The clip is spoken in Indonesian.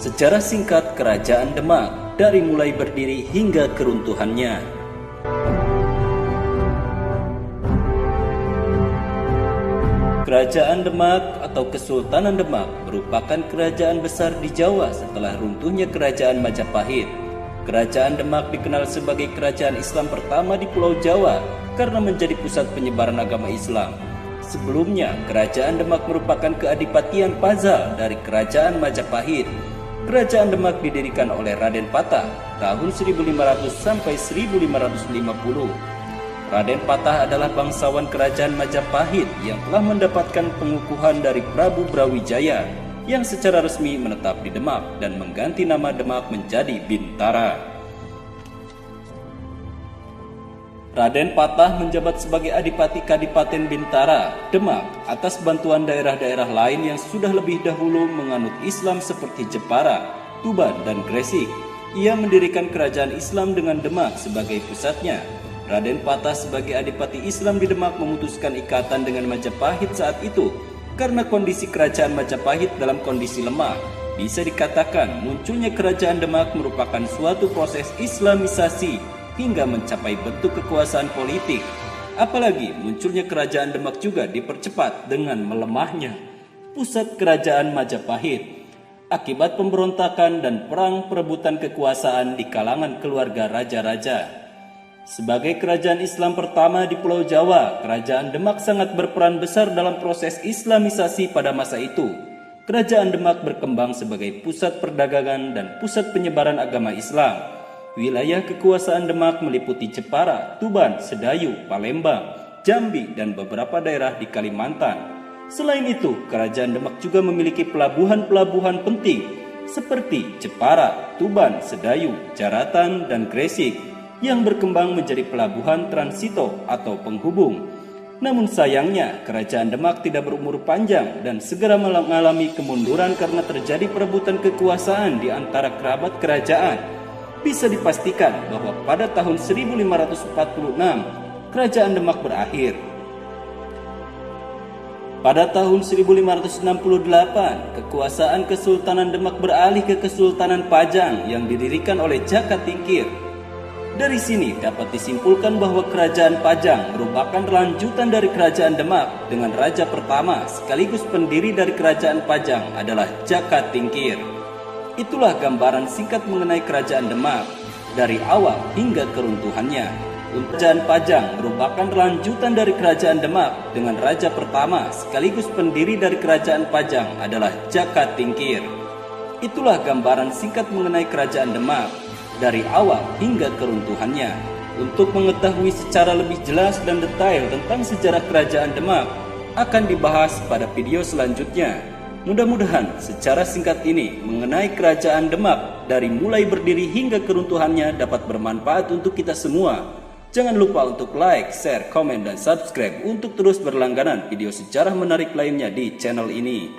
Secara singkat Kerajaan Demak dari mulai berdiri hingga keruntuhannya. Kerajaan Demak atau Kesultanan Demak merupakan kerajaan besar di Jawa setelah runtuhnya Kerajaan Majapahit. Kerajaan Demak dikenal sebagai kerajaan Islam pertama di Pulau Jawa karena menjadi pusat penyebaran agama Islam. Sebelumnya, Kerajaan Demak merupakan keadipatian Pazal dari Kerajaan Majapahit. Kerajaan Demak didirikan oleh Raden Patah tahun 1500 sampai 1550. Raden Patah adalah bangsawan Kerajaan Majapahit yang telah mendapatkan pengukuhan dari Prabu Brawijaya yang secara resmi menetap di Demak dan mengganti nama Demak menjadi Bintara. Raden Patah menjabat sebagai Adipati Kadipaten Bintara, Demak, atas bantuan daerah-daerah lain yang sudah lebih dahulu menganut Islam seperti Jepara, Tuban, dan Gresik. Ia mendirikan kerajaan Islam dengan Demak sebagai pusatnya. Raden Patah sebagai Adipati Islam di Demak memutuskan ikatan dengan Majapahit saat itu karena kondisi kerajaan Majapahit dalam kondisi lemah. Bisa dikatakan munculnya Kerajaan Demak merupakan suatu proses Islamisasi hingga mencapai bentuk kekuasaan politik. Apalagi munculnya Kerajaan Demak juga dipercepat dengan melemahnya pusat Kerajaan Majapahit akibat pemberontakan dan perang perebutan kekuasaan di kalangan keluarga raja-raja. Sebagai kerajaan Islam pertama di Pulau Jawa, Kerajaan Demak sangat berperan besar dalam proses Islamisasi pada masa itu. Kerajaan Demak berkembang sebagai pusat perdagangan dan pusat penyebaran agama Islam. Wilayah kekuasaan Demak meliputi Jepara, Tuban, Sedayu, Palembang, Jambi, dan beberapa daerah di Kalimantan. Selain itu, Kerajaan Demak juga memiliki pelabuhan-pelabuhan penting seperti Jepara, Tuban, Sedayu, Jaratan, dan Gresik yang berkembang menjadi pelabuhan transito atau penghubung. Namun sayangnya, Kerajaan Demak tidak berumur panjang dan segera mengalami kemunduran karena terjadi perebutan kekuasaan di antara kerabat kerajaan. Bisa dipastikan bahwa pada tahun 1546, Kerajaan Demak berakhir. Pada tahun 1568, kekuasaan Kesultanan Demak beralih ke Kesultanan Pajang yang didirikan oleh Jaka Tingkir. Dari sini dapat disimpulkan bahwa Kerajaan Pajang merupakan lanjutan dari Kerajaan Demak dengan raja pertama sekaligus pendiri dari Kerajaan Pajang adalah Jaka Tingkir. Itulah gambaran singkat mengenai Kerajaan Demak dari awal hingga keruntuhannya. Kerajaan Pajang merupakan lanjutan dari Kerajaan Demak dengan raja pertama sekaligus pendiri dari Kerajaan Pajang adalah Jaka Tingkir. Itulah gambaran singkat mengenai Kerajaan Demak dari awal hingga keruntuhannya. Untuk mengetahui secara lebih jelas dan detail tentang sejarah Kerajaan Demak akan dibahas pada video selanjutnya. Mudah-mudahan secara singkat ini mengenai Kerajaan Demak dari mulai berdiri hingga keruntuhannya dapat bermanfaat untuk kita semua. Jangan lupa untuk like, share, komen, dan subscribe untuk terus berlangganan video sejarah menarik lainnya di channel ini.